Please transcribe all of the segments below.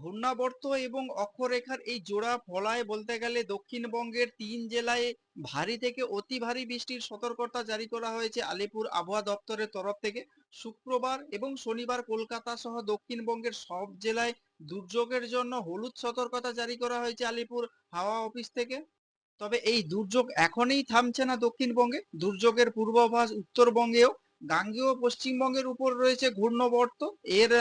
ঘূর্ণাবর্ত এবং অক্ষরেখার এই জোড়া ফলায় বলতে গেলে দক্ষিণবঙ্গের ৩ জেলায় ভারী থেকে অতি ভারী বৃষ্টির সতর্কতা জারি করা হয়েছে আলিপুর আবহাওয়া দপ্তরের তরফ থেকে। শুক্রবার এবং শনিবার কলকাতা সহ দক্ষিণবঙ্গের সব জেলায় দুর্যোগের জন্য হলুদ সতর্কতা জারি করা হয়েছে আলিপুর হাওয়া অফিস থেকে। তবে এই দুর্যোগ এখনই থামছে না দক্ষিণবঙ্গে। দুর্যোগের পূর্বাভাস উত্তরবঙ্গেও। গাঙ্গেয় পশ্চিমবঙ্গের উপর রয়েছে ঘূর্ণাবর্ত। এর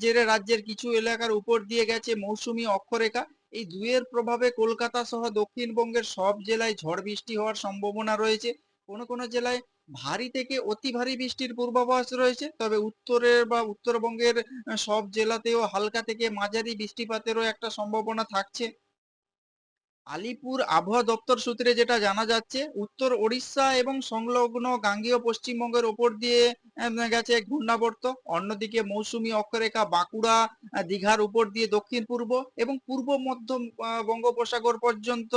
জেরে রাজ্যের কিছু এলাকার উপর দিয়ে গেছে মৌসুমী অক্ষরেখা। এই দুইয়ের প্রভাবে কলকাতা সহ দক্ষিণবঙ্গের সব জেলায় ঝড় বৃষ্টি হওয়ার সম্ভাবনা রয়েছে। কোনো কোনো জেলায় ভারী থেকে অতি ভারী বৃষ্টির পূর্বাভাস রয়েছে। তবে উত্তরের বা উত্তরবঙ্গের সব জেলাতেও হালকা থেকে মাঝারি বৃষ্টিপাতেরও একটা সম্ভাবনা থাকছে। আলিপুর আবহাওয়া দপ্তর সূত্রে যেটা জানা যাচ্ছে, উত্তর ওড়িশা এবং সংলগ্ন গাঙ্গেয় পশ্চিমবঙ্গের ওপর দিয়ে গেছে ঘূর্ণাবর্ত। অন্যদিকে মৌসুমী অক্ষরেখা বাঁকুড়া, দীঘার উপর দিয়ে দক্ষিণ পূর্ব এবং পূর্ব মধ্য বঙ্গোপসাগর পর্যন্ত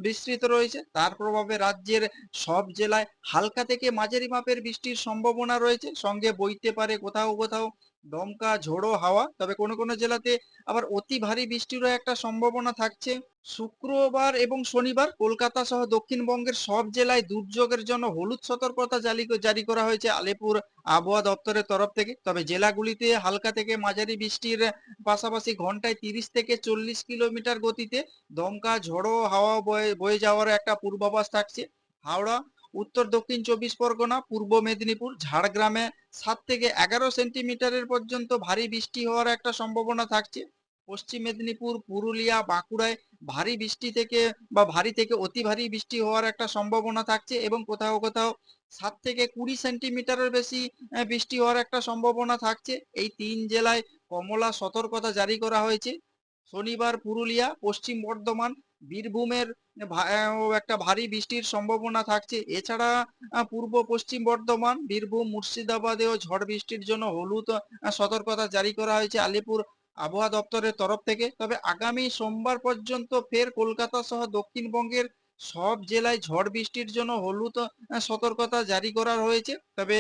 বিস্তৃত রয়েছে। তার প্রভাবে রাজ্যের সব জেলায় হালকা থেকে মাঝারি মাপের বৃষ্টির সম্ভাবনা রয়েছে। সঙ্গে বইতে পারে কোথাও কোথাও দমকা ঝোড়ো হাওয়া। তবে কোনো কোনো জেলাতে আবার অতি ভারী বৃষ্টিরও একটা সম্ভাবনা থাকছে। শুক্রবার এবং শনিবার কলকাতা সহ দক্ষিণবঙ্গের সব জেলায় দুর্যোগের জন্য হলুদ সতর্কতা জারি করা হয়েছে আলিপুর আবহাওয়া দপ্তরের তরফ থেকে। তবে জেলাগুলিতে হালকা থেকে মাঝারি বৃষ্টির পাশাপাশি ঘন্টায় 30 থেকে 40 কিলোমিটার গতিতে দমকা ঝোড়ো হাওয়া বয়ে বয়ে যাওয়ার একটা পূর্বাভাস থাকছে। হাওড়া, উত্তর দক্ষিণ 24 পরগনা, পূর্ব মেদিনীপুর, ঝাড়গ্রামে 7 থেকে 11 সেন্টিমিটারের পর্যন্ত ভারী বৃষ্টি হওয়ার একটা সম্ভাবনা থাকছে। পশ্চিম মেদিনীপুর, পুরুলিয়া, বাঁকুড়ায় ভারী বৃষ্টি থেকে বা ভারী থেকে অতি ভারী বৃষ্টি হওয়ার একটা সম্ভাবনা থাকছে এবং কোথাও কোথাও 7 থেকে 20 সেন্টিমিটারের বেশি বৃষ্টি হওয়ার একটা সম্ভাবনা থাকছে। এই 3 জেলায় কমলা সতর্কতা জারি করা হয়েছে। শনিবার পুরুলিয়া, পশ্চিম বর্ধমান, বীরভূমের একটা ভারী বৃষ্টির সম্ভাবনা থাকছে। এছাড়া পূর্ব পশ্চিম বর্ধমান, বীরভূম, মুর্শিদাবাদেও ঝড় বৃষ্টির জন্য হলুদ সতর্কতা জারি করা হয়েছে আলিপুর আবহাওয়া দপ্তরের তরফ থেকে। তবে আগামী সোমবার পর্যন্ত ফের কলকাতা সহ দক্ষিণবঙ্গের সব জেলায় ঝড় বৃষ্টির জন্য হলুদ সতর্কতা জারি করা হয়েছে। তবে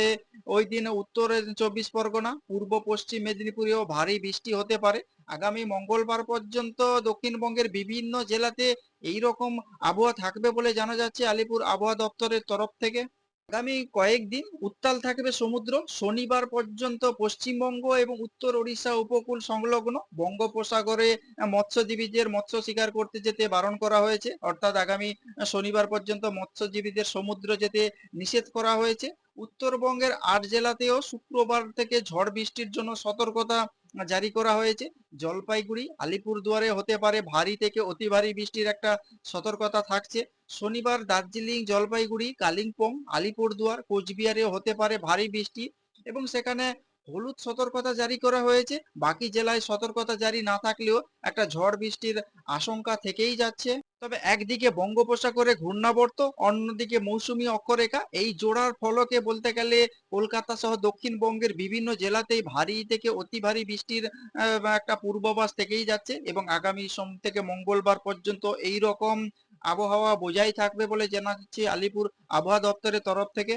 ওই দিন উত্তর 24 পরগনা, পূর্ব পশ্চিম মেদিনীপুরেও ভারী বৃষ্টি হতে পারে। আগামী মঙ্গলবার পর্যন্ত দক্ষিণবঙ্গের বিভিন্ন জেলাতে এই রকম আবহাওয়া থাকবে বলে জানা যাচ্ছে আলিপুর আবহাওয়া দপ্তরের তরফ থেকে। আগামী কয়েকদিন উত্তাল থাকবে সমুদ্র। শনিবার পর্যন্ত পশ্চিমবঙ্গ এবং উত্তর ওড়িশা উপকূল সংলগ্ন বঙ্গোপসাগরে মৎস্যজীবীদের মৎস্য শিকার করতে যেতে বারণ করা হয়েছে। অর্থাৎ আগামী শনিবার পর্যন্ত মৎস্যজীবীদের সমুদ্র যেতে নিষেধ করা হয়েছে। উত্তরবঙ্গের 8 জেলাতেও শুক্রবার থেকে ঝড় বৃষ্টির জন্য সতর্কতা জারি করা হয়েছে। জলপাইগুড়ি, আলিপুরদুয়ারে হতে পারে ভারী থেকে অতি ভারী বৃষ্টির একটা সতর্কতা থাকছে। শনিবার দার্জিলিং, জলপাইগুড়ি, কালিম্পং, আলিপুরদুয়ার, কোচবিহারেও হতে পারে ভারী বৃষ্টি এবং সেখানে হলুদ সতর্কতা জারি করা হয়েছে। বাকি জেলায় সতর্কতা জারি না থাকলেও একটা ঝড় বৃষ্টির আশঙ্কা থেকেই যাচ্ছে। তবে একদিকে বঙ্গোপসাগরে ঘূর্ণাবর্ত, অন্যদিকে মৌসুমী অক্ষরেখা, এই জোড়ার ফলকে বলতে গেলে কলকাতা সহ দক্ষিণবঙ্গের বিভিন্ন জেলাতেই ভারী থেকে অতি ভারী বৃষ্টির একটা পূর্বাভাস থেকেই যাচ্ছে এবং আগামী সোম থেকে মঙ্গলবার পর্যন্ত এই রকম আবহাওয়া বজায় থাকবে বলে জানা যাচ্ছে আলিপুর আবহাওয়া দপ্তরের তরফ থেকে।